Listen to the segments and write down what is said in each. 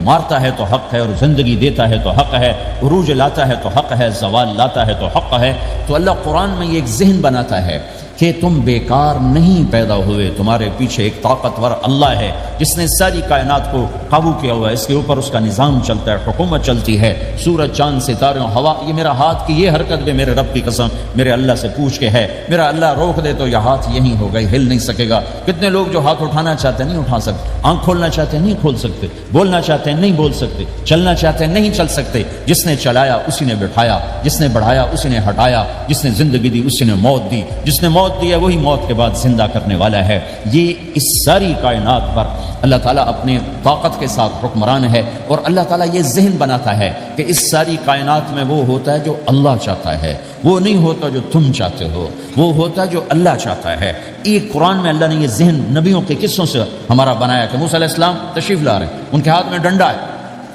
مارتا ہے تو حق ہے، اور زندگی دیتا ہے تو حق ہے، عروج لاتا ہے تو حق ہے، زوال لاتا ہے تو حق ہے۔ تو اللہ قرآن میں یہ ایک ذہن بناتا ہے کہ تم بیکار نہیں پیدا ہوئے، تمہارے پیچھے ایک طاقتور اللہ ہے جس نے ساری کائنات کو قابو کیا ہوا ہے، اس کے اوپر اس کا نظام چلتا ہے، حکومت چلتی ہے، سورج چاند ستارے ہوا، یہ میرا ہاتھ کی یہ حرکت بھی میرے رب کی قسم میرے اللہ سے پوچھ کے ہے، میرا اللہ روک دے تو یہ ہاتھ یہیں ہوگا، ہل نہیں سکے گا۔ کتنے لوگ جو ہاتھ اٹھانا چاہتے ہیں نہیں اٹھا سکتے، آنکھ کھولنا چاہتے ہیں نہیں کھول سکتے، بولنا چاہتے ہیں نہیں بول سکتے، چلنا چاہتے ہیں نہیں چل سکتے۔ جس نے چلایا اسی نے بٹھایا، جس نے بڑھایا اسی نے ہٹایا، جس نے زندگی دی اسی نے موت دی، جس نے موت دی ہے وہی موت کے بعد زندہ کرنے والا ہے۔ یہ اس ساری کائنات پر اللہ تعالیٰ اپنے طاقت کے ساتھ حکمران ہے، اور اللہ تعالیٰ یہ ذہن بناتا ہے کہ اس ساری کائنات میں وہ ہوتا ہے جو اللہ چاہتا ہے، وہ نہیں ہوتا جو تم چاہتے ہو، وہ ہوتا ہے جو اللہ چاہتا ہے۔ ایک قرآن میں اللہ نے یہ ذہن نبیوں کے قصوں سے ہمارا بنایا کہ موسیٰ علیہ السلام تشریف لا رہے ہیں، ان کے ہاتھ میں ڈنڈا ہے،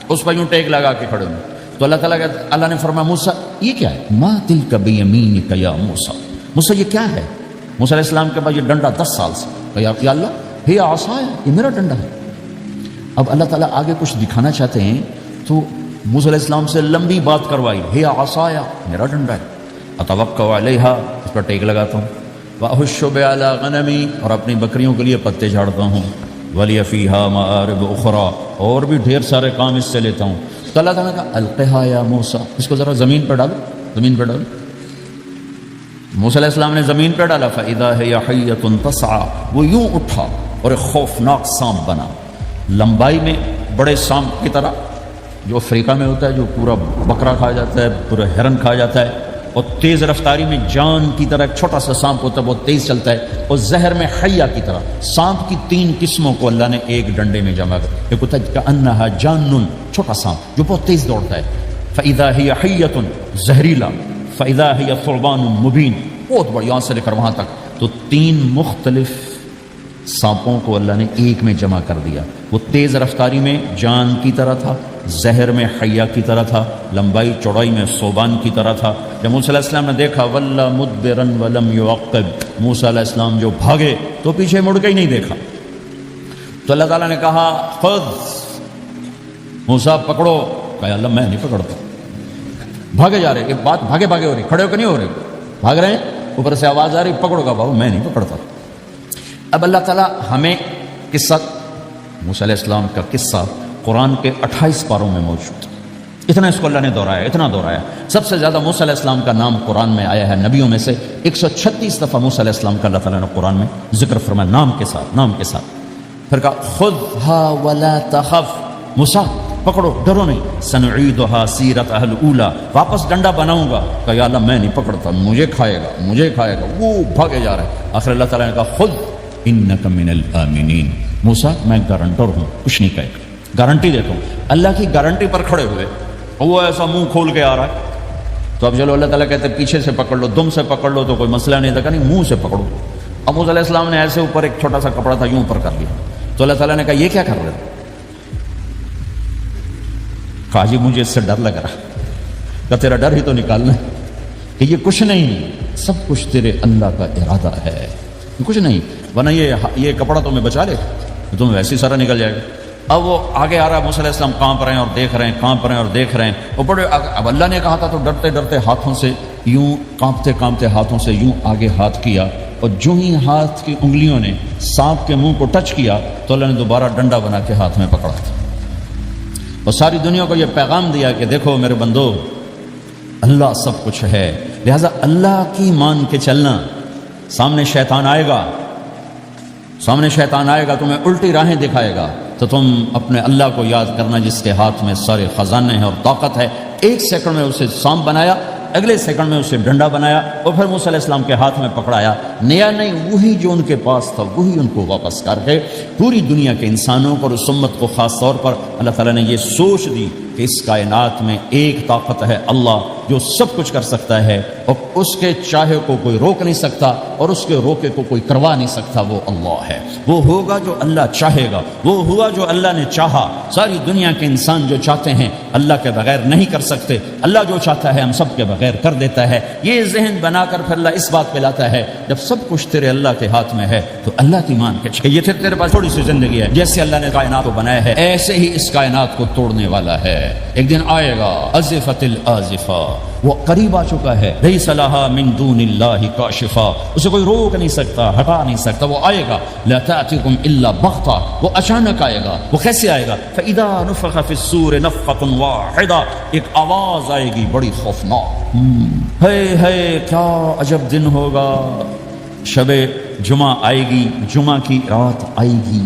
اس پر یوں ٹیک لگا کے کھڑے ہوئے، تو اللہ نے فرمایا موسیٰ یہ کیا ہے؟ ما تلک بیمینک یا موسیٰ، موسیٰ یہ کیا ہے؟ موسیٰ علیہ السلام کے بعد یہ ڈنڈا 10 سال سے، کہا یا اللہ یہ عصا ہے، یہ میرا ڈنڈا ہے۔ اب اللہ تعالیٰ آگے کچھ دکھانا چاہتے ہیں تو موسیٰ علیہ السلام سے لمبی بات کروائی، ہے عصایا میرا ڈنڈا ہے، اتوکل علیہا اس پر ٹیک لگاتا ہوں، واحش بعلی غنمی اور اپنی بکریوں کے لیے پتے جھاڑتا ہوں، ولی فیہا مآرب اخری اور بھی ڈھیر سارے کام اس سے لیتا ہوں۔ تو اللہ تعالیٰ نے کہا القھا یا موسیٰ، اس کو ذرا زمین پہ ڈالو، زمین پہ ڈالو۔ موسیٰ علیہ السلام نے زمین پہ ڈالا، فَإِذَا هِيَ حَيَّةٌ تَسْعَىٰ، وہ یوں اٹھا اور ایک خوفناک سانپ بنا، لمبائی میں بڑے سانپ کی طرح جو افریقہ میں ہوتا ہے، جو پورا بکرا کھا جاتا ہے، پورا ہرن کھا جاتا ہے، اور تیز رفتاری میں جان کی طرح ایک چھوٹا سا سانپ ہوتا ہے، بہت تیز چلتا ہے، اور زہر میں حیہ کی طرح۔ سانپ کی 3 قسموں کو اللہ نے ایک ڈنڈے میں جمع کر، ایک ہوتا ہے کأنہا جان، چھوٹا سانپ جو بہت تیز دوڑتا ہے، فَإِذَا هِيَ حَيَّةٌ زہریلا، فَإِذَا هِيَ ثُعْبَانٌ مُبِينٌ بہت بڑا، یہاں سے لے کر وہاں تک۔ تو 3 مختلف سانپوں کو اللہ نے ایک میں جمع کر دیا، وہ تیز رفتاری میں جان کی طرح تھا، زہر میں حیہ کی طرح تھا، لمبائی چوڑائی میں ثعبان کی طرح تھا۔ جب موسیٰ علیہ السلام نے دیکھا وَلَّا مُدْبِرًا وَلَمْ يُعَقِّبْ، موسیٰ علیہ السلام جو بھاگے تو پیچھے مڑ کے ہی نہیں دیکھا، تو اللہ تعالیٰ نے کہا خذ موسیٰ پکڑو، کہا اللہ میں نہیں پکڑتا، بھاگے جا رہے، یہ بات بھاگے بھاگے ہو رہی، کھڑے ہو کے نہیں ہو رہی، بھاگ رہے ہیں، اوپر سے آواز آ رہی پکڑو گا، بابا میں نہیں پکڑتا۔ اب اللہ تعالیٰ ہمیں قصہ موسیٰ علیہ السلام کا قصہ قرآن کے 28 پاروں میں موجود ہے، اتنا اس کو اللہ نے دہرایا، اتنا دہرایا۔ سب سے زیادہ موسیٰ علیہ السلام کا نام قرآن میں آیا ہے نبیوں میں سے، 136 دفعہ موسیٰ علیہ السلام کا اللہ تعالیٰ نے قرآن میں ذکر فرمایا، نام کے ساتھ، نام کے ساتھ۔ پھر کہا خذھا ولا تخف، موسیٰ پکڑو ڈرو نہیں، سنعیدھا سیرتھا الاولی، واپس ڈنڈا بناؤں گا، کہا یا اللہ میں نہیں پکڑتا، مجھے کھائے گا، مجھے کھائے گا، وہ بھاگے جا رہا ہے۔ آخر اللہ تعالیٰ نے کہا خذ انک من الآمنین، موسیٰ میں گارنٹر ہوں، کچھ نہیں کہے گا، گارنٹی دیتا ہوں۔ اللہ کی گارنٹی پر کھڑے ہوئے اور وہ ایسا منہ کھول کے آ رہا ہے، تو اب چلو اللہ تعالیٰ کہتے ہیں پیچھے سے پکڑ لو، دم سے پکڑ لو تو کوئی مسئلہ نہیں تھا، کہ نہیں منہ سے پکڑو۔ اب موسیٰ علیہ السلام نے ایسے اوپر ایک چھوٹا سا کپڑا تھا یوں اوپر کر لیا، تو اللہ تعالیٰ نے کہا یہ کیا کر رہے ہو؟ کہا جی مجھے اس سے ڈر لگ رہا، کہ تیرا ڈر ہی تو نکالنا ہے، کہ یہ کچھ نہیں، سب کچھ تیرے اللہ کا ارادہ ہے، کچھ نہیں، ورنہ یہ کپڑا تمہیں بچا لے گا، تمہیں ویسے ہی سارا نکل جائے گا۔ اب وہ آگے آ رہا ہے، موسیٰ علیہ السلام کانپ رہے ہیں اور دیکھ رہے ہیں، کانپ رہے ہیں اور دیکھ رہے ہیں، وہ بڑے اب اللہ نے کہا تھا تو ڈرتے ڈرتے ہاتھوں سے یوں، کانپتے کانپتے ہاتھوں سے یوں آگے ہاتھ کیا، اور جو ہی ہاتھ کی انگلیوں نے سانپ کے منہ کو ٹچ کیا تو اللہ نے دوبارہ ڈنڈا بنا کے ہاتھ میں پکڑا تھا، اور ساری دنیا کو یہ پیغام دیا کہ دیکھو میرے بندو، اللہ سب کچھ ہے، لہذا اللہ کی مان کے چلنا۔ سامنے شیطان آئے گا، سامنے شیطان آئے گا، تمہیں الٹی راہیں دکھائے گا، تو تم اپنے اللہ کو یاد کرنا جس کے ہاتھ میں سارے خزانے ہیں اور طاقت ہے۔ 1 سیکنڈ میں اسے سانپ بنایا، اگلے سیکنڈ میں اسے ڈنڈا بنایا، اور پھر موسیٰ علیہ السلام کے ہاتھ میں پکڑایا، نیا نہیں، وہی جو ان کے پاس تھا وہی ان کو واپس کر کے پوری دنیا کے انسانوں کو اور اس امت کو خاص طور پر اللہ تعالیٰ نے یہ سوچ دی کہ اس کائنات میں ایک طاقت ہے، اللہ جو سب کچھ کر سکتا ہے، اور اس کے چاہے کو کوئی روک نہیں سکتا اور اس کے روکے کو کوئی کروا نہیں سکتا، وہ اللہ ہے۔ وہ ہوگا جو اللہ چاہے گا، وہ ہوا جو اللہ نے چاہا۔ ساری دنیا کے انسان جو چاہتے ہیں اللہ کے بغیر نہیں کر سکتے، اللہ جو چاہتا ہے ہم سب کے بغیر کر دیتا ہے۔ یہ ذہن بنا کر پھر اللہ اس بات پہ لاتا ہے، جب سب کچھ تیرے اللہ کے ہاتھ میں ہے تو اللہ کی مان کے چل۔ یہ تیرے پاس تھوڑی سی زندگی ہے، جیسے اللہ نے کائنات کو بنایا ہے ایسے ہی اس کائنات کو توڑنے والا ہے۔ ایک دن آئے گا ازفت الازفہ، وہ قریب آ چکا ہے، لیس لہا من دون اللہ کاشفہ، اسے کوئی روک نہیں سکتا، ہٹا نہیں سکتا، وہ آئے گا لا تأتیکم الا بغتہ، وہ اچانک آئے گا۔ وہ کیسے آئے گا؟ فاذا نفخ فی الصور نفخۃ واحدہ، ایک آواز آئے گی بڑی خوفناک، ہے کیا عجب دن ہوگا، شب جمعہ آئے گی، جمعہ کی رات آئے گی،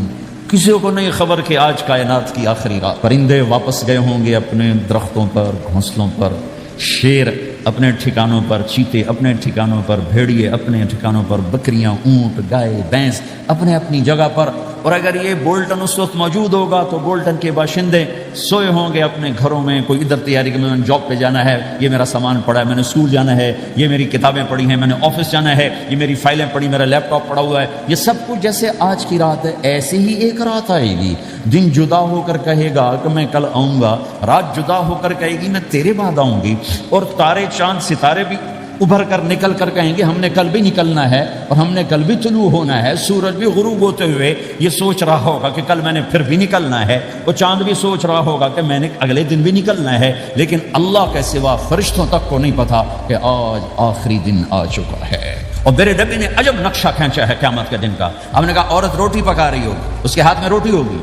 کسی کو نہیں خبر کہ آج کائنات کی آخری رات۔ پرندے واپس گئے ہوں گے اپنے درختوں پر، گھونسلوں پر، شیر اپنے ٹھکانوں پر، چیتے اپنے ٹھکانوں پر، بھیڑیے اپنے ٹھکانوں پر، بکریاں، اونٹ، گائے، بھینس اپنے اپنی جگہ پر۔ اور اگر یہ بولٹن اس وقت موجود ہوگا تو بولٹن کے باشندے سوئے ہوں گے اپنے گھروں میں، کوئی ادھر تیاری کہ میں نے جاب پہ جانا ہے، یہ میرا سامان پڑا ہے، میں نے اسکول جانا ہے، یہ میری کتابیں پڑھی ہیں، میں نے آفس جانا ہے، یہ میری فائلیں پڑھی، میرا لیپ ٹاپ پڑا ہوا ہے۔ یہ سب کچھ جیسے آج کی رات ہے ایسے ہی ایک رات آئے گی، دن جدا ہو کر کہے گا کہ میں کل آؤں گا، رات جدا ہو کر کہے گی میں تیرے بعد آؤں گی، اور تارے چاند ستارے بھی ابھر کر نکل کر کہیں گے ہم نے کل بھی نکلنا ہے اور ہم نے کل بھی طلوع ہونا ہے۔ سورج بھی غروب ہوتے ہوئے یہ سوچ رہا ہوگا کہ کل میں نے پھر بھی نکلنا ہے، اور چاند بھی سوچ رہا ہوگا کہ میں نے اگلے دن بھی نکلنا ہے، لیکن اللہ کے سوا فرشتوں تک کو نہیں پتا کہ آج آخری دن آ چکا ہے۔ اور میرے نبی نے عجب نقشہ کھینچا ہے قیامت کے دن کا۔ ہم نے کہا عورت روٹی پکا رہی ہوگی، اس کے ہاتھ میں روٹی ہوگی،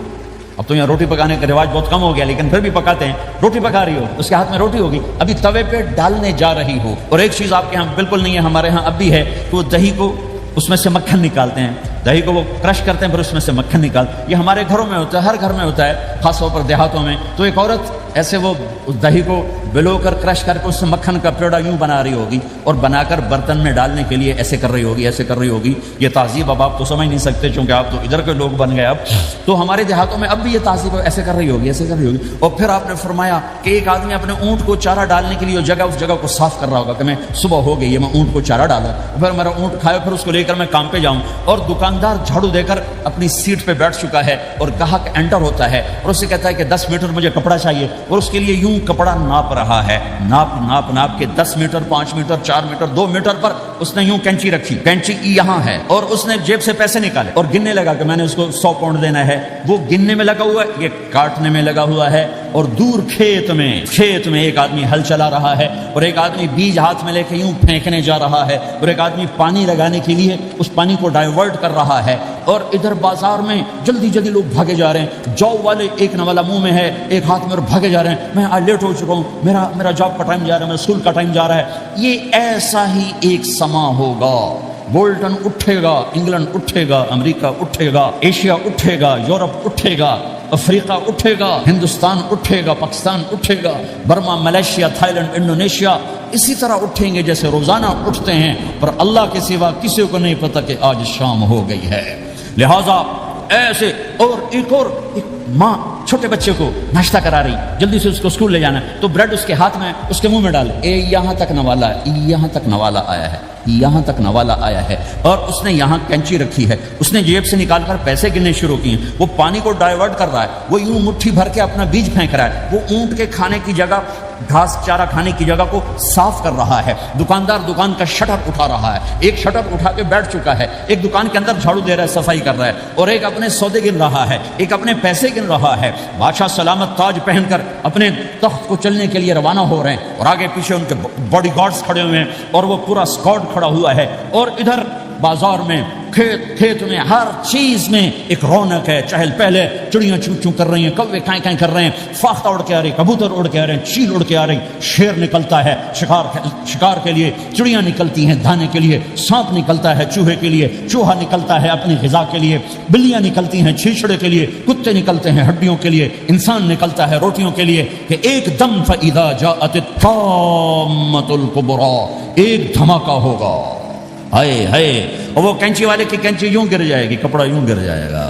اب تو یہاں روٹی پکانے کا رواج بہت کم ہو گیا لیکن پھر بھی پکاتے ہیں، روٹی پکا رہی ہو، اس کے ہاتھ میں روٹی ہوگی، ابھی توے پہ ڈالنے جا رہی ہو۔ اور ایک چیز آپ کے ہاں بالکل نہیں ہے، ہمارے ہاں اب بھی ہے کہ وہ دہی کو اس میں سے مکھن نکالتے ہیں، دہی کو وہ کرش کرتے ہیں پھر اس میں سے مکھن نکالتے، یہ ہمارے گھروں میں ہوتا ہے، ہر گھر میں ہوتا ہے، خاص طور پر دیہاتوں میں۔ تو ایک عورت ایسے وہ دہی کو بلو کر کرش کر کے اس سے مکھن کا پیڑا یوں بنا رہی ہوگی اور بنا کر برتن میں ڈالنے کے لیے ایسے کر رہی ہوگی، ایسے کر رہی ہوگی۔ یہ تہذیب اب آپ تو سمجھ نہیں سکتے چونکہ آپ تو ادھر کے لوگ بن گئے اب، تو ہمارے دیہاتوں میں اب بھی یہ تہذیب ایسے کر رہی ہوگی، ایسے کر رہی ہوگی۔ اور پھر آپ نے فرمایا کہ ایک آدمی اپنے اونٹ کو چارہ ڈالنے کے لیے اس جگہ کو صاف کر رہا ہوگا کہ میں صبح ہو گئی ہے، میں اونٹ کو چارہ ڈالا، پھر میرا اونٹ کھایا، پھر اس کو لے کر میں کام پہ جاؤں، اور دکاندار جھاڑو دے کر اپنی سیٹ پہ بیٹھ چکا ہے اور گاہک انٹر ہوتا ہے اور اسے کہتا ہے کہ 10 میٹر مجھے کپڑا چاہیے، اور اس کے لیے یوں کپڑا ناپ رہا ہے، ناپ کے 10 میٹر، 5 میٹر، 4 میٹر، 2 میٹر پر اس نے یوں کینچی رکھی، کینچی یہاں ہے، اور اس نے جیب سے پیسے نکالے اور گننے لگا کہ میں نے اس کو 100 پاؤنڈ دینا ہے، وہ گننے میں لگا ہوا ہے، یہ کاٹنے میں لگا ہوا ہے۔ اور دور کھیت میں ایک آدمی ہل چلا رہا ہے اور ایک آدمی بیج ہاتھ میں لے کے یوں پھینکنے جا رہا ہے، اور ایک آدمی پانی لگانے کے لیے اس پانی کو ڈائیورٹ کر رہا ہے، اور ادھر بازار میں جلدی جلدی لوگ بھاگے جا رہے ہیں، جاب والے ایک نوالا منہ میں ہے، ایک ہاتھ میں، اور بھاگے جا رہے ہیں، میں آج لیٹ ہو چکا ہوں، میرا جاب کا ٹائم جا رہا ہے، میرا اسکول کا ٹائم جا رہا ہے۔ یہ ایسا ہی ایک سما ہوگا، بولٹن اٹھے گا، انگلینڈ اٹھے گا، امریکہ اٹھے گا، ایشیا اٹھے گا، یورپ اٹھے گا، افریقہ اٹھے گا، ہندوستان اٹھے گا، پاکستان اٹھے گا، Burma, Malaysia, Thailand, Indonesia اسی طرح اٹھیں گے جیسے روزانہ اٹھتے ہیں، پر اللہ کے سوا کسی کو نہیں پتا کہ آج شام ہو گئی ہے۔ لہذا ایسے اور ایک ماں چھوٹے بچے کو ناشتہ کرا رہی، جلدی سے اس کو اسکول لے جانا ہے، تو بریڈ اس کے ہاتھ میں، اس کے منہ میں ڈال، یہاں تک نوالا ہے، یہاں تک نوالا آیا ہے، یہاں تک نوالا آیا ہے، اور اس نے یہاں کینچی رکھی ہے، اس نے جیب سے نکال کر پیسے گننے شروع کیے، وہ پانی کو ڈائیورٹ کر رہا ہے، وہ یوں مٹھی بھر کے اپنا بیج پھینک رہا ہے، وہ اونٹ کے کھانے کی جگہ، گھاس چارہ کھانے کی جگہ کو صاف کر رہا ہے، دکاندار دکان کا شٹر اٹھا رہا ہے، ایک شٹر اٹھا کے بیٹھ چکا ہے، ایک دکان کے اندر جھاڑو دے رہا ہے، صفائی کر رہا ہے، اور ایک اپنے سودے گن رہا ہے، ایک اپنے پیسے گن رہا ہے۔ بادشاہ سلامت تاج پہن کر اپنے تخت کو چلنے کے لیے روانہ ہو رہے ہیں، اور آگے پیچھے ان کے باڈی گارڈز کھڑے ہوئے ہیں، اور وہ پورا اسکواڈ کھڑا ہوا ہے، اور ادھر بازار میں، کھیت میں، ہر چیز میں ایک رونق ہے، چہل پہلے، چڑیاں چوں چوں کر رہی ہیں، کوے کائیں کائیں کر رہے ہیں، فاختہ اڑ کے آ رہی، کبوتر اڑ کے آ رہے ہیں، چیل اڑ کے آ رہی، شیر نکلتا ہے شکار کے لیے، چڑیاں نکلتی ہیں دانے کے لیے، سانپ نکلتا ہے چوہے کے لیے، چوہا نکلتا ہے اپنی غذا کے لیے، بلیاں نکلتی ہیں چھیچڑے کے لیے، کتے نکلتے ہیں ہڈیوں کے لیے، انسان نکلتا ہے روٹیوں کے لیے، کہ ایک دم فَإِذَا جَاءَتِ الطَّامَّةُ الْكُبْرَىٰ، ایک دھماکہ ہوگا، اور وہ کینچی والے کی کینچی یوں گر جائے گی، کپڑا یوں گر جائے گا،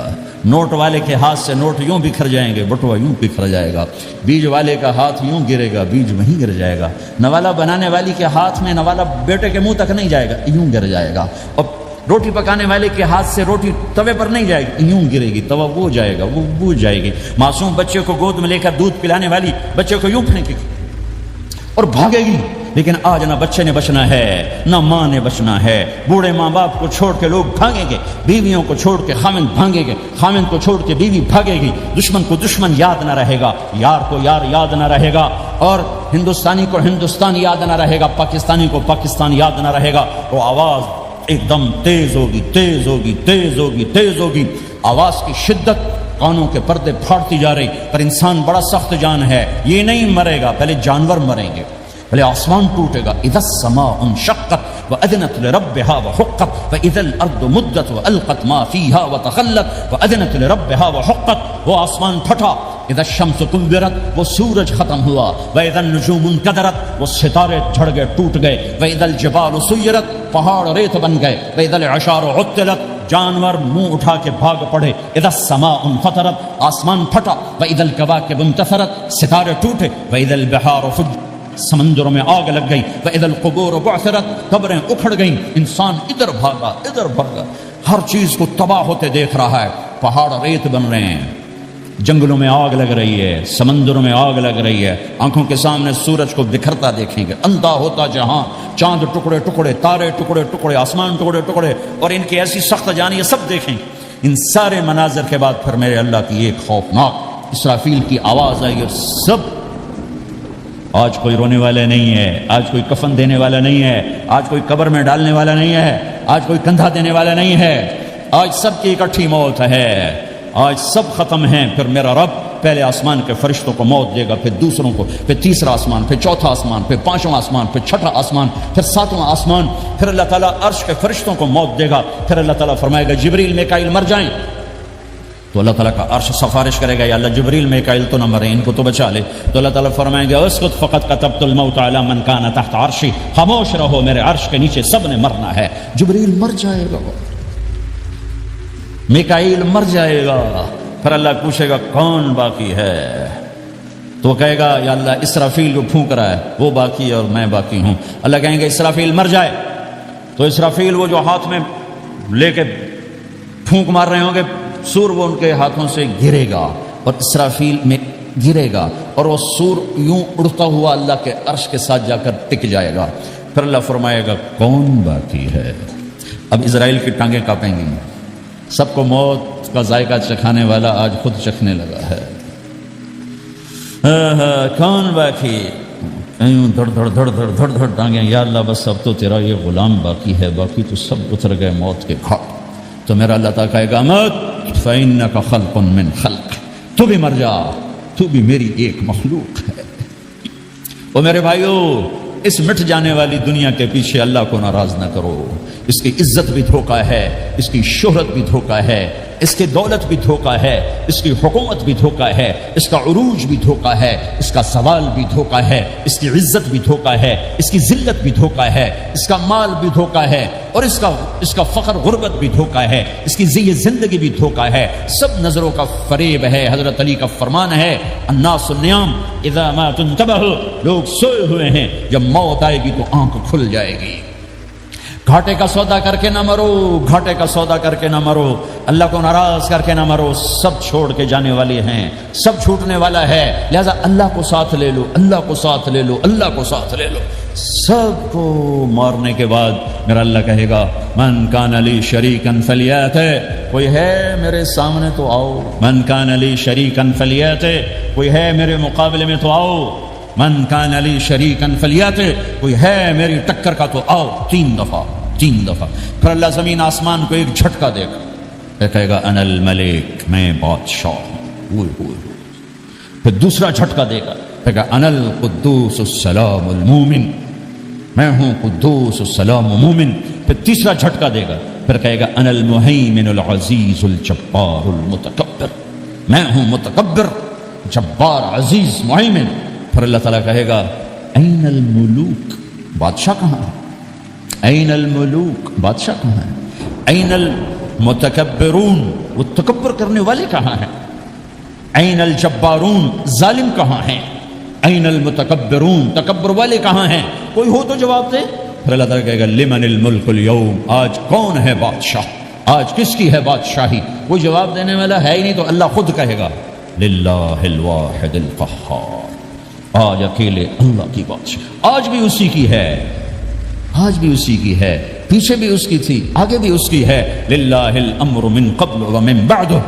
نوٹ والے کے ہاتھ سے نوٹ یوں بکھر جائیں گے، بٹوا یوں بکھر جائے گا، بیج والے کا ہاتھ یوں گرے گا، بیج وہیں گر جائے گا، نوالا بنانے والی کے ہاتھ میں نوالا بیٹے کے منہ تک نہیں جائے گا، یوں گر جائے گا، اور روٹی پکانے والے کے ہاتھ سے روٹی توے پر نہیں جائے گی، یوں گرے گی، توا وہ جائے گا، وہ بوجھ جائے گی، معصوم بچے کو گود میں لے کر دودھ پلانے والی بچے کو یوں پھینکے گی اور بھاگے گی، لیکن آج نہ بچے نے بچنا ہے نہ ماں نے بچنا ہے. بوڑھے ماں باپ کو چھوڑ کے لوگ بھاگیں گے, بیویوں کو چھوڑ کے خامند بھاگیں گے, خامند کو چھوڑ کے بیوی بھاگے گی, دشمن کو دشمن یاد نہ رہے گا, یار کو یار یاد نہ رہے گا, اور ہندوستانی کو ہندوستان یاد نہ رہے گا, پاکستانی کو پاکستان یاد نہ رہے گا. وہ آواز ایک دم تیز ہوگی, تیز ہوگی, تیز ہوگی, تیز ہوگی. آواز کی شدت کانوں کے پردے پھاڑتی جا رہی. پر انسان بڑا سخت جان ہے, یہ نہیں مرے گا, پہلے جانور مریں گے, پہلے آسمان ٹوٹے گا. اذا السماء انشقت واذنت لربها وحقت فاذا الارض مدت والقت ما فيها وتخلت واذنت لربها وحقت. وہ آسمان پھٹا. اذا الشمس كورت, وہ سورج ختم ہوا. واذا النجوم انكدرت, وہ ستارے جھڑ گئے, ٹوٹ گئے. واذا الجبال سيرت, پہاڑ ریت بن گئے. واذا العشار عطلت, جانور منہ اٹھا کے بھاگ پڑے. اذا السماء انفطرت, آسمان پھٹا. واذا الكواكب انتثرت, ستارے ٹوٹے. واذا البحار فجرت, سمندروں میں آگ لگ گئی. واذا القبور بعثرت, قبریں اکھڑ گئیں. انسان ادھر بھاگا ادھر بھاگا, ہر چیز کو تباہ ہوتے دیکھ رہا ہے. پہاڑ ریت بن رہے ہیں, جنگلوں میں آگ لگ رہی ہے, سمندروں میں آگ لگ رہی ہے. آنکھوں کے سامنے سورج کو بکھرتا دیکھیں گے, اندھا ہوتا جہاں, چاند ٹکڑے ٹکڑے, تارے ٹکڑے ٹکڑے, آسمان ٹکڑے ٹکڑے, اور ان کی ایسی سخت جانی, یہ سب دیکھیں. ان سارے مناظر کے بعد پھر میرے اللہ کی ایک خوفناک اسرافیل کی آواز آئی, اور سب. آج کوئی رونے والا نہیں ہے, آج کوئی کفن دینے والا نہیں ہے, آج کوئی قبر میں ڈالنے والا نہیں ہے, آج کوئی کندھا دینے والا نہیں ہے. آج سب کی اکٹھی موت ہے, آج سب ختم ہیں. پھر میرا رب پہلے آسمان کے فرشتوں کو موت دے گا, پھر دوسروں کو, پھر تیسرا آسمان, پھر چوتھا آسمان, پھر پانچواں آسمان, پھر چھٹا آسمان, پھر ساتواں آسمان. پھر اللہ تعالیٰ عرش کے فرشتوں کو موت دے گا. پھر اللہ تعالیٰ فرمائے گا جبریل میکائیل مر جائیں, تو اللہ تعالیٰ کا عرش سفارش کرے گا, یا اللہ جبریل میکائیل تو نہ مرے, ان کو تو بچا لے. تو اللہ تعالیٰ فرمائیں گے اسکت فقط کتبت الموت علی من کان تحت عرشی, خاموش رہو, میرے عرش کے نیچے سب نے مرنا ہے. جبریل مر جائے گا, میکائیل مر جائے گا. پھر اللہ پوچھے گا کون باقی ہے, تو وہ کہے گا یا اللہ اسرافیل کو پھونک رہا ہے, وہ باقی ہے اور میں باقی ہوں. اللہ کہیں گے اسرافیل مر جائے, تو اسرافیل وہ جو ہاتھ میں لے کے پھونک مار رہے ہوں گے سور, وہ ان کے ہاتھوں سے گرے گا اور اسرافیل میں گرے گا, اور وہ سور یوں اڑتا ہوا اللہ کے عرش کے ساتھ جا کر ٹک جائے گا. پھر اللہ فرمائے گا کون باقی ہے. اب اسرائیل کی ٹانگیں کانپیں گی, سب کو موت کا ذائقہ چکھانے والا آج خود چکھنے لگا ہے. کون باقی, دھڑ دھڑ دھڑ دھڑ دھڑ دھڑ ٹانگیں, یا اللہ بس اب تو تیرا یہ غلام باقی ہے, باقی تو سب اتر گئے موت کے گھاٹ. تو میرا اللہ تعالیٰ کہے گا مت فإنک خلق من خلق, تو بھی مر جا, تو بھی میری ایک مخلوق ہے. اور میرے بھائیو, اس مٹ جانے والی دنیا کے پیچھے اللہ کو ناراض نہ کرو. اس کی عزت بھی دھوکہ ہے, اس کی شہرت بھی دھوکہ ہے, اس کی دولت بھی دھوکہ ہے, اس کی حکومت بھی دھوکہ ہے, اس کا عروج بھی دھوکہ ہے, اس کا زوال بھی دھوکہ ہے, اس کی عزت بھی دھوکہ ہے, اس کی ذلت بھی دھوکہ ہے, اس کا مال بھی دھوکہ ہے, اور اس کا فخر غربت بھی دھوکہ ہے, اس کی زندگی بھی دھوکہ ہے. سب نظروں کا فریب ہے. حضرت علی کا فرمان ہے الناس النیام اذا ما تنتبہوا, لوگ سوئے ہوئے ہیں, جب موت آئے گی تو آنکھ کھل جائے گی. گھاٹے کا سودا کر کے نہ مرو, گھاٹے کا سودا کر کے نہ مرو, اللہ کو ناراض کر کے نہ مرو. سب چھوڑ کے جانے والے ہیں, سب چھوٹنے والا ہے, لہذا اللہ کو ساتھ لے لو, اللہ کو ساتھ لے لو, اللہ کو ساتھ لے لو. سب کو مارنے کے بعد میرا اللہ کہے گا من کان لی شریکن فلیات, کوئی ہے میرے سامنے تو آؤ. من کان لی شریکن فلیات, کوئی ہے میرے مقابلے میں تو آؤ. من کان لی شریکن فلیات, کوئی ہے میری ٹکر کا تو آؤ. 3 دفعہ. پھر اللہ زمین آسمان کو ایک جھٹکا دے گا, کہے گا انا الملک, میں بادشاہ. پھر دوسرا جھٹکا دے گا, کہے گا انا القدوس السلام المومن, میں ہوں قدوس السلام مومن. پھر تیسرا جھٹکا دے گا, پھر کہے گا انا المہیمن العزیز الجبار المتکبر, میں ہوں متکبر, جبار, عزیز, مہیمن. پھر اللہ تعالیٰ کہے گا این الملوک, بادشاہ کہاں ہے؟ این الملوک, بادشاہ کہاں ہے؟ این المتکبرون, وہ تکبر کرنے والے کہاں ہیں؟ این الجبارون, ظالم کہاں ہیں؟ این المتکبرون, تکبر والے کہاں ہیں؟ کوئی ہو تو جواب دے. پھر اللہ تعالیٰ کہے گا لمن الملک اليوم, آج کون ہے بادشاہ, آج کس کی ہے بادشاہی؟ کوئی جواب دینے والا ہے ہی نہیں, تو اللہ خود کہے گا للہ الواحد القہار, آج اکیلے اللہ کی بادشاہ، آج بھی اسی کی ہے، آج بھی اسی کی ہے، پیچھے بھی اس کی تھی، آگے بھی اس کی ہے۔ للہ الامر من قبل ومن بعدہ،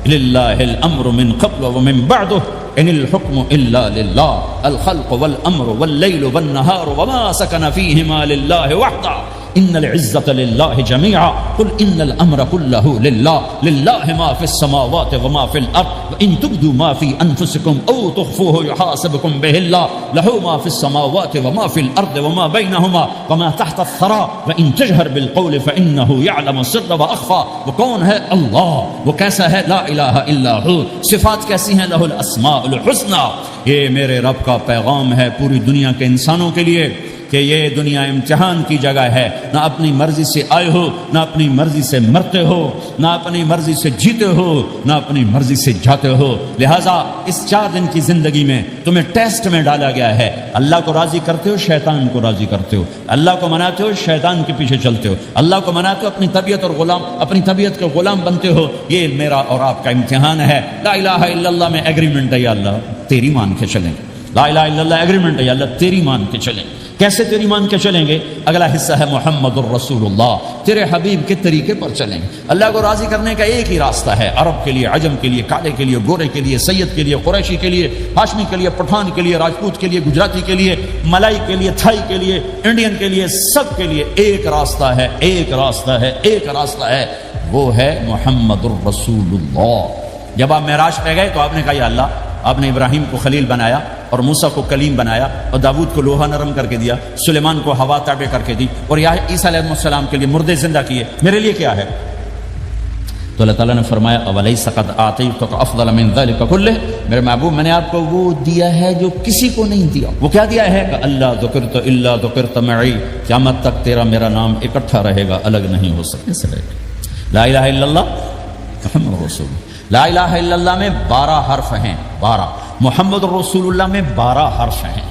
للہ الامر من قبل ومن بعدہ، ان الحکم الا للہ، الخلق والامر واللیل والنہار وما سکن فیہما للہ وحدہ، ان العزت للہ جميعا قل ان الامر كله للہ، للہ ما فی السماوات وما فی الارض وان تبدوا ما فی انفسکم او تخفوه یحاسبکم به اللہ، له ما فی السماوات وما فی الارض وما بینہما وما تحت الثرى وان تجہر بالقول فانه يعلم السر واخفى۔ وہ کون ہے؟ اللہ۔ وہ کیسا ہے؟ لا الہ الا ہو۔ صفات کیسی ہیں؟ لہ الاسماء الحسنى۔ یہ میرے رب کا پیغام ہے پوری دنیا کے انسانوں کے لیے کہ یہ دنیا امتحان کی جگہ ہے، نہ اپنی مرضی سے آئے ہو، نہ اپنی مرضی سے مرتے ہو، نہ اپنی مرضی سے جیتے ہو، نہ اپنی مرضی سے جاتے ہو۔ لہٰذا اس 4 دن کی زندگی میں تمہیں ٹیسٹ میں ڈالا گیا ہے۔ اللہ کو راضی کرتے ہو، شیطان کو راضی کرتے ہو، اللہ کو مناتے ہو، شیطان کے پیچھے چلتے ہو، اللہ کو مناتے ہو، اپنی طبیعت اور غلام، اپنی طبیعت کے غلام بنتے ہو۔ یہ میرا اور آپ کا امتحان ہے۔ لا الہ الا اللہ میں ایگریمنٹ ہے، یا اللہ تیری مان کے چلیں۔ لا الہ الا اللہ ایگریمنٹ ہے، یا اللہ تیری مان کے چلیں۔ کیسے تیری مان کے چلیں گے؟ اگلا حصہ ہے محمد الرسول اللہ، تیرے حبیب کے طریقے پر چلیں گے۔ اللہ کو راضی کرنے کا ایک ہی راستہ ہے، عرب کے لیے، عجم کے لیے، کالے کے لیے، گورے کے لیے، سید کے لیے، قریشی کے لیے، ہاشمی کے لیے، پٹھان کے لیے، راجپوت کے لیے، گجراتی کے لیے، ملائی کے لیے، تھائی کے لیے، انڈین کے لیے، سب کے لیے ایک راستہ ہے، ایک راستہ ہے، ایک راستہ ہے، وہ ہے محمد الرسول اللہ۔ جب آپ معراج پہ گئے تو آپ نے کہا یا اللہ، آپ نے ابراہیم کو خلیل بنایا اور موسیٰ کو کلیم بنایا اور داود کو لوہا نرم کر کے دیا، سلیمان کو ہوا تابع کر کے دی، اور عیسیٰ علیہ السلام کے لیے مردے زندہ کیے، میرے لیے کیا ہے؟ تو اللہ تعالیٰ نے فرمایا اولیس قد آتیتک افضل من ذلک کلہ، میرے محبوب میں نے آپ کو وہ دیا ہے جو کسی کو نہیں دیا۔ وہ کیا دیا ہے؟ کہ اللہ ذکرت الا ذکرت معی، قیامت تک تیرا میرا نام اکٹھا رہے گا، الگ نہیں ہو سکے۔ لا الہ الا اللہ محمد رسول اللہ۔ لا الہ الا اللہ میں 12 حرف ہیں، 12۔ محمد رسول اللہ میں 12 حرف ہیں۔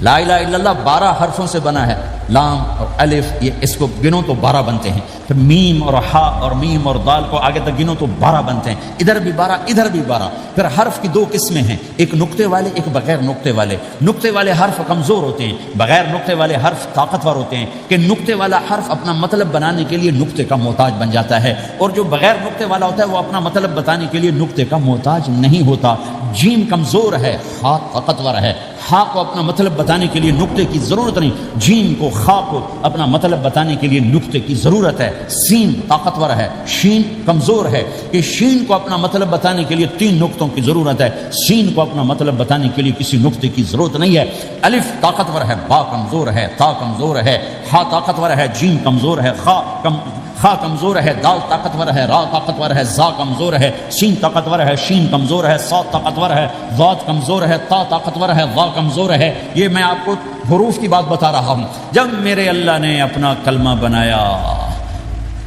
لا الہ الا اللہ 12 حرفوں سے بنا ہے، لام اور الف، یہ اس کو گنو تو 12 بنتے ہیں، پھر میم اور ہا اور میم اور دال کو آگے تک گنو تو 12 بنتے ہیں، ادھر بھی 12 ادھر بھی 12۔ پھر حرف کی 2 قسمیں ہیں، ایک نقطے والے، ایک بغیر نقطے والے۔ نقطے والے حرف کمزور ہوتے ہیں، بغیر نقطے والے حرف طاقتور ہوتے ہیں، کہ نقطے والا حرف اپنا مطلب بنانے کے لیے نقطے کا محتاج بن جاتا ہے، اور جو بغیر نقطے والا ہوتا ہے وہ اپنا مطلب بتانے کے لیے نقطے کا محتاج نہیں ہوتا۔ جیم کمزور ہے، خا طاقتور ہے، خا کو اپنا مطلب بتانے کے لیے نقطے کی ضرورت نہیں، جیم کو، خا کو اپنا مطلب بتانے کے لیے نقطے کی ضرورت ہے۔ سین طاقتور ہے، شین کمزور ہے، کہ شین کو اپنا مطلب بتانے کے لیے 3 نقطوں کی ضرورت ہے، سین کو اپنا مطلب بتانے کے لیے کسی نقطے کی ضرورت نہیں ہے۔ الف طاقتور ہے، با کمزور ہے، تا کمزور ہے، ہا طاقتور ہے، جیم کمزور ہے، خا کمزور ہے، دال طاقتور ہے، را طاقتور ہے، زا کمزور ہے، سین طاقتور ہے، شین کمزور ہے، صاد طاقتور ہے، ضاد کمزور ہے، تا طاقتور ہے، ضا کمزور ہے۔ یہ میں آپ کو حروف کی بات بتا رہا ہوں۔ جب میرے اللہ نے اپنا کلمہ بنایا،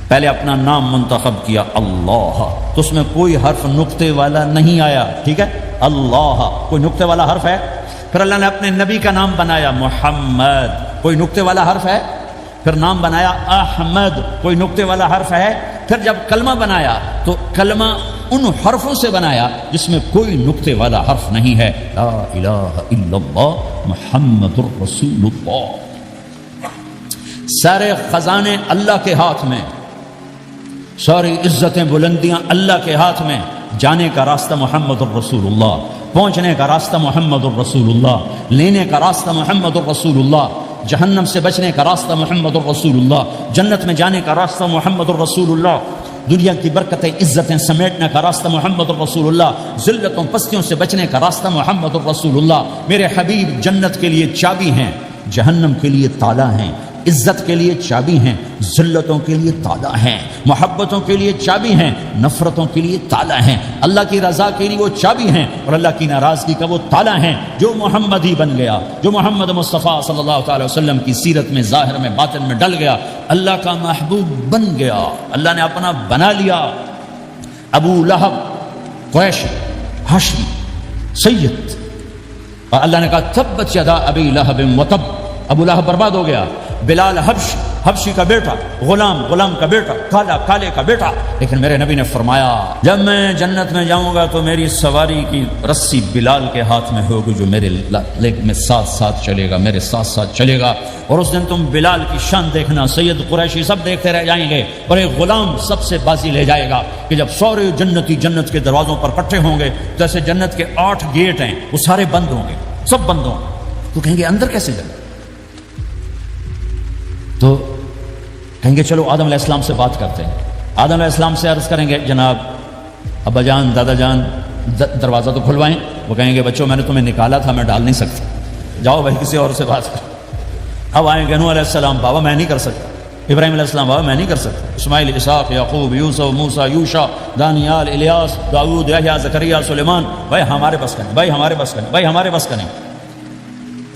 پہلے اپنا نام منتخب کیا اللہ، تو اس میں کوئی حرف نقطے والا نہیں آیا، ٹھیک ہے؟ اللہ کوئی نقطے والا حرف ہے؟ پھر اللہ نے اپنے نبی کا نام بنایا محمد، کوئی نقطے والا حرف ہے؟ پھر نام بنایا احمد، کوئی نقطے والا حرف ہے؟ پھر جب کلمہ بنایا تو کلمہ ان حرفوں سے بنایا جس میں کوئی نقطے والا حرف نہیں ہے۔ لا الہ الا اللہ محمد الرسول اللہ۔ سارے خزانے اللہ کے ہاتھ میں، ساری عزتیں بلندیاں اللہ کے ہاتھ میں، جانے کا راستہ محمد الرسول اللہ، پہنچنے کا راستہ محمد الرسول اللہ، لینے کا راستہ محمد الرسول اللہ، جہنم سے بچنے کا راستہ محمد الرسول اللہ، جنت میں جانے کا راستہ محمد الرسول اللہ، دنیا کی برکتیں عزتیں سمیٹنے کا راستہ محمد الرسول اللہ، ذلتوں پستیوں سے بچنے کا راستہ محمد الرسول اللہ۔ میرے حبیب جنت کے لیے چابی ہیں، جہنم کے لیے تالا ہیں، عزت کے لیے چابی ہیں، ذلتوں کے لیے تالا ہیں، محبتوں کے لیے چابی ہیں، نفرتوں کے لیے تالا ہیں، اللہ کی رضا کے لیے وہ چابی ہیں، اور اللہ کی ناراضگی کا وہ تالا ہیں۔ جو محمد ہی بن گیا، جو محمد مصطفیٰ صلی اللہ تعالی وسلم کی سیرت میں، ظاہر میں، باطن میں ڈل گیا، اللہ کا محبوب بن گیا، اللہ نے اپنا بنا لیا۔ ابو لہب قریشی، ہاشمی، سید، اور اللہ نے کہا تبت یدا ابی لہب وتب، ابو لہب برباد ہو گیا۔ بلال حبش حبشی کا بیٹا، غلام، غلام کا بیٹا، کالا، کالے کا بیٹا. لیکن میرے نبی نے فرمایا جب میں جنت میں جاؤں گا تو میری سواری کی رسی بلال کے ہاتھ میں ہوگی جو میرے لیگ میں ساتھ ساتھ چلے گا، میرے ساتھ ساتھ چلے گا. اور اس دن تم بلال کی شان دیکھنا، سید قریشی سب دیکھتے رہ جائیں گے، اور ایک غلام سب سے بازی لے جائے گا کہ جب سارے جنتی جنت کے دروازوں پر اکٹھے ہوں گے، جیسے جنت کے 8 گیٹ ہیں وہ سارے بند ہوں گے، سب بند ہوں گے. تو کہیں گے اندر کیسے جائیں؟ تو کہیں گے چلو آدم علیہ السلام سے بات کرتے ہیں. آدم علیہ السلام سے عرض کریں گے جناب ابا جان، دادا جان، دروازہ تو کھلوائیں. وہ کہیں گے بچوں میں نے تمہیں نکالا تھا، میں ڈال نہیں سکتا، جاؤ بھائی کسی اور سے بات کرو. اب آئیں گے نوح علیہ السلام، بابا میں نہیں کر سکتا. ابراہیم علیہ السلام، بابا میں نہیں کر سکتا. اسماعیل، اسحاق، یعقوب، یوسف، موسیٰ، یوشع، دانیال، الیاس، داؤد، یحییٰ، زکریا، سلیمان، بھائی ہمارے بس کا نہیں، بھائی ہمارے بس کا نہیں، بھائی ہمارے بس کا نہیں.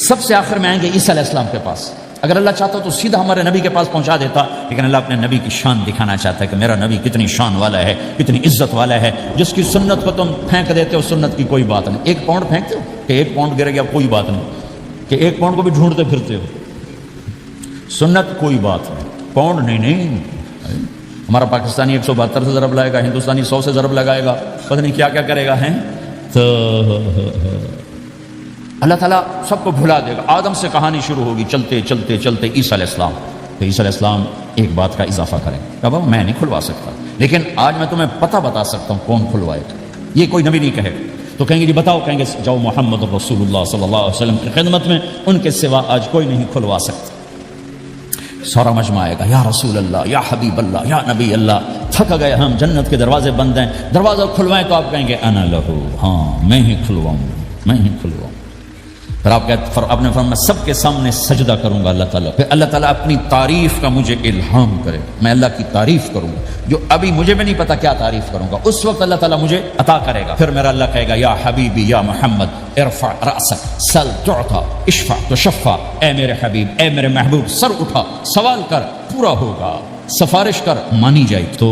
سب سے آخر میں آئیں گے عیسیٰ علیہ السلام کے پاس. اگر اللہ چاہتا تو سیدھا ہمارے نبی کے پاس پہنچا دیتا، لیکن اللہ اپنے نبی کی شان دکھانا چاہتا ہے کہ میرا نبی کتنی شان والا ہے، کتنی عزت والا ہے، جس کی سنت کو تم پھینک دیتے ہو سنت کی کوئی بات نہیں. 1 پاؤنڈ پھینکتے ہو کہ 1 پاؤنڈ گرے گا کوئی بات نہیں، کہ 1 پاؤنڈ کو بھی ڈھونڈتے پھرتے ہو. سنت کوئی بات نہیں، پاؤنڈ نہیں. ہمارا پاکستانی 172 سے ضرب لائے گا، ہندوستانی 100 سے ضرب لگائے گا، پتہ نہیں کیا کیا کرے گا. ہیں تو اللہ تعالیٰ سب کو بھلا دے گا. آدم سے کہانی شروع ہوگی، چلتے چلتے چلتے عیسیٰ علیہ السلام. تو عیسیٰ علیہ السلام ایک بات کا اضافہ کریں، بابا میں نہیں کھلوا سکتا، لیکن آج میں تمہیں پتہ بتا سکتا ہوں کون کھلوائے گا. یہ کوئی نبی نہیں کہے. تو کہیں گے جی بتاؤ. کہیں گے جاؤ محمد رسول اللہ صلی اللہ علیہ وسلم کی خدمت میں، ان کے سوا آج کوئی نہیں کھلوا سکتا. سارا مجمع آئے گا، یا رسول اللہ، یا حبیب اللہ، یا نبی اللہ، تھک گئے ہم، جنت کے دروازے بند ہیں، دروازہ کھلوائیں. تو آپ کہیں گے انا لہو، ہاں میں ہی کھلواؤں، میں ہی کھلواؤں. پھر آپ نے فرمایا میں سب کے سامنے سجدہ کروں گا اللہ تعالیٰ. پھر اللہ تعالیٰ اپنی تعریف کا مجھے الہام کرے، میں اللہ کی تعریف کروں گا جو ابھی مجھے بھی نہیں پتا کیا تعریف کروں گا، اس وقت اللہ تعالیٰ مجھے عطا کرے گا. پھر میرا اللہ کہے گا یا حبیبی یا محمد ارفع رأسک سل تعطا اشفع تشفع. اے میرے حبیب، اے میرے محبوب، سر اٹھا، سوال کر، پورا ہوگا، سفارش کر، مانی جائے. تو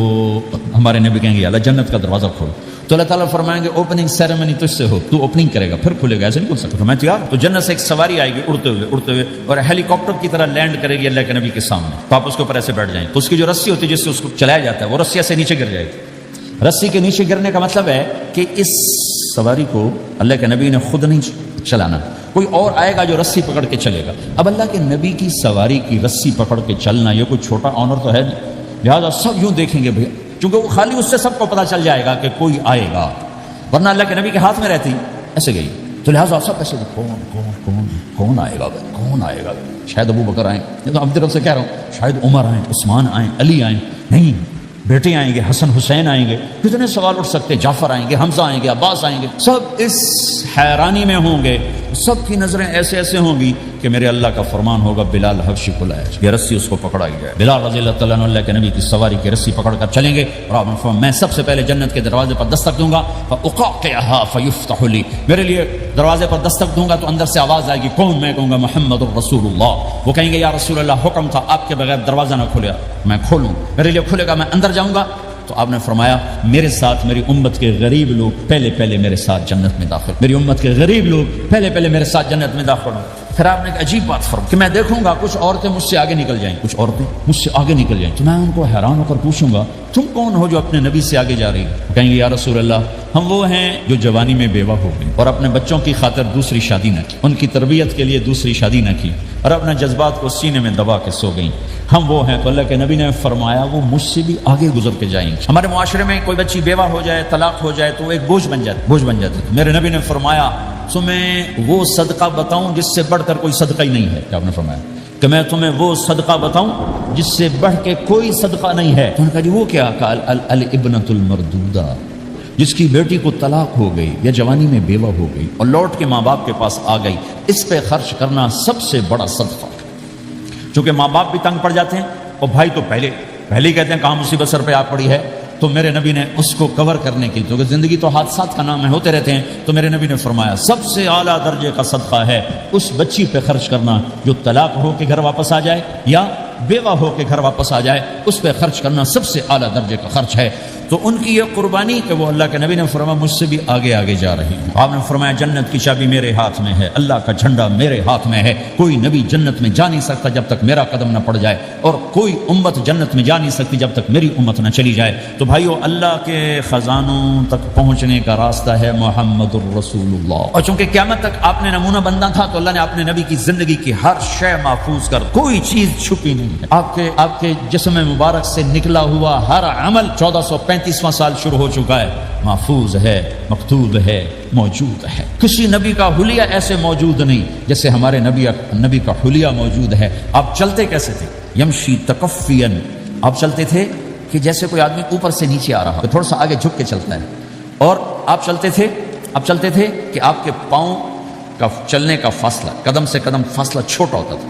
ہمارے نبی کہیں گے اللہ جنت کا دروازہ کھول. تو اللہ تعالیٰ فرمائیں گے اوپننگ سیریمنی تجھ سے ہو، تو اوپننگ کرے گا پھر کھلے گا، ایسے نہیں کھل سکتا. میں تیار. تو جنت سے ایک سواری آئے گی اڑتے ہوئے اور ہیلی کاپٹر کی طرح لینڈ کرے گی اللہ کے نبی کے سامنے. تو آپ اس کے اوپر ایسے بیٹھ جائیں. تو اس کی جو رسی ہوتی ہے جس سے اس کو چلایا جاتا ہے وہ رسی سے نیچے گر جائے گی. رسی کے نیچے گرنے کا مطلب ہے کہ اس سواری کو اللہ کے نبی نے خود نہیں چلانا، کوئی اور آئے گا جو رسی پکڑ کے چلے گا. اب اللہ کے نبی کی سواری کی رسی پکڑ کے چلنا یہ کوئی چھوٹا آنر تو ہے نہیں، لہٰذا سب یوں دیکھیں گے بھیا، چونکہ وہ خالی اس سے سب کو پتہ چل جائے گا کہ کوئی آئے گا، ورنہ اللہ کے نبی کے ہاتھ میں رہتی ایسے گئی. تو لہٰذا سب ایسے کون آئے گا بھائی، کون آئے گا. شاید ابو بکر آئیں، یہ تو اب طرف سے کہہ رہا ہوں، شاید عمر آئیں، عثمان آئیں، علی آئیں. نہیں، بیٹے آئیں گے، حسن حسین آئیں گے، کتنے سوال اٹھ سکتے. جعفر آئیں گے، حمزہ آئیں گے، عباس آئیں گے. سب اس حیرانی میں ہوں گے، سب کی نظریں ایسے ایسے ہوں گی کہ میرے اللہ کا فرمان ہوگا بلال حبشی کو لایا جائے، یہ رسی اس کو پکڑائی جائے. بلال رضی اللہ تعالیٰ عنہ اللہ کے نبی کی سواری کی رسی پکڑ کر چلیں گے اور آپ نے فرمایا میں سب سے پہلے جنت کے دروازے پر دستک دوں گا، فاقعها فیفتح لی، میرے لیے دروازے پر دستک دوں گا تو اندر سے آواز آئے گی. کون؟ میں کہوں گا محمد الرسول اللہ. وہ کہیں گے یا رسول اللہ حکم تھا آپ کے بغیر دروازہ نہ کھلے. میں کھولوں، میرے لیے کھلے گا، میں اندر جاؤں گا. تو آپ نے فرمایا میرے ساتھ میری امت کے غریب لوگ پہلے میرے ساتھ جنت میں داخل، میری امت کے غریب لوگ پہلے میرے ساتھ جنت میں داخل ہوں. پھر آپ نے ایک عجیب بات فرمائی کہ میں دیکھوں گا کچھ عورتیں مجھ سے آگے نکل جائیں، کچھ عورتیں مجھ سے آگے نکل جائیں. تو میں ان کو حیران ہو کر پوچھوں گا تم کون ہو جو اپنے نبی سے آگے جا رہی ہو؟ کہیں گے یا رسول اللہ ہم وہ ہیں جو جوانی میں بیوہ ہو گئی اور اپنے بچوں کی خاطر دوسری شادی نہ کی، ان کی تربیت کے لیے دوسری شادی نہ کی اور اپنے جذبات کو سینے میں دبا کے سو گئیں. ہم وہ ہیں. تو اللہ کے نبی نے فرمایا وہ مجھ سے بھی آگے گزر کے جائیں گے. ہمارے معاشرے میں کوئی بچی بیوہ ہو جائے، طلاق ہو جائے تو ایک بوجھ بن جاتی. میرے نبی نے فرمایا تمہیں وہ صدقہ بتاؤں جس سے بڑھ کر کوئی صدقہ ہی نہیں ہے. کیا آپ نے فرمایا کہ میں تمہیں وہ صدقہ بتاؤں جس سے بڑھ کے کوئی صدقہ نہیں ہے. تو انہوں نے کہا جی وہ کیا؟ کہا الابنۃ المردودہ، جس کی بیٹی کو طلاق ہو گئی یا جوانی میں بیوہ ہو گئی اور لوٹ کے ماں باپ کے پاس آ گئی، اس پہ خرچ کرنا سب سے بڑا صدقہ. چونکہ ماں باپ بھی تنگ پڑ جاتے ہیں اور بھائی تو پہلے ہی کہتے ہیں کہاں مصیبت سر پہ آ پڑی ہے. تو میرے نبی نے اس کو کور کرنے کے لیے، کیونکہ زندگی تو حادثات کا نام ہے، ہوتے رہتے ہیں، تو میرے نبی نے فرمایا سب سے اعلیٰ درجے کا صدقہ ہے اس بچی پہ خرچ کرنا جو طلاق ہو کے گھر واپس آ جائے یا بیوہ ہو کے گھر واپس آ جائے، اس پہ خرچ کرنا سب سے اعلیٰ درجے کا خرچ ہے. تو ان کی یہ قربانی کہ وہ اللہ کے نبی نے فرمایا مجھ سے بھی آگے آگے جا رہی ہیں. آپ نے فرمایا جنت کی چابی میرے ہاتھ میں ہے, اللہ کا جھنڈا میرے ہاتھ میں ہے, کوئی نبی جنت میں جا نہیں سکتا جب تک میرا قدم نہ پڑ جائے, اور کوئی امت جنت میں جا نہیں سکتی جب تک میری امت نہ چلی جائے. تو بھائیو, اللہ کے خزانوں تک پہنچنے کا راستہ ہے محمد الرسول اللہ. اور چونکہ قیامت تک آپ نے نمونہ بندہ تھا تو اللہ نے اپنے نبی کی زندگی کی ہر شے محفوظ کر, کوئی چیز چھپی نہیں ہے. آپ کے جسم مبارک سے نکلا ہوا ہر عمل 1435واں سال شروع ہو چکا ہے, محفوظ ہے, مکتوب ہے, موجود ہے. کسی نبی کا حلیہ ایسے موجود نہیں جیسے ہمارے نبی کا حلیہ موجود ہے. آپ چلتے کیسے تھے؟ یمشی تکفین, آپ چلتے تھے کہ جیسے کوئی آدمی اوپر سے نیچے آ رہا تو تھوڑا سا آگے جھک کے چلتا ہے. اور آپ چلتے تھے کہ آپ کے پاؤں کا چلنے کا فاصلہ, قدم سے قدم فاصلہ چھوٹا ہوتا تھا,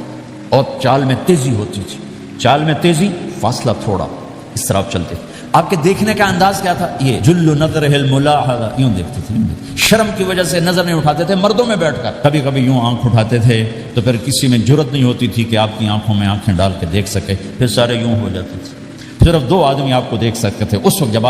اور چال میں تیزی ہوتی تھی, چال میں تیزی, فاصلہ تھوڑا, اس طرح آپ چلتے تھے. آپ کے دیکھنے کا انداز کیا تھا؟ یہ جل نظر الملاحظہ, یوں دیکھتے تھے. شرم کی وجہ سے نظر نہیں اٹھاتے تھے مردوں میں بیٹھ کر, کبھی کبھی یوں آنکھ اٹھاتے تھے تو پھر کسی میں جرت نہیں ہوتی تھی کہ آپ کی آنکھوں میں آنکھیں ڈال کے دیکھ سکے, پھر سارے یوں ہو جاتے تھے. صرف 2 آدمی آپ کو دیکھ سکتے تھے اس وقت جب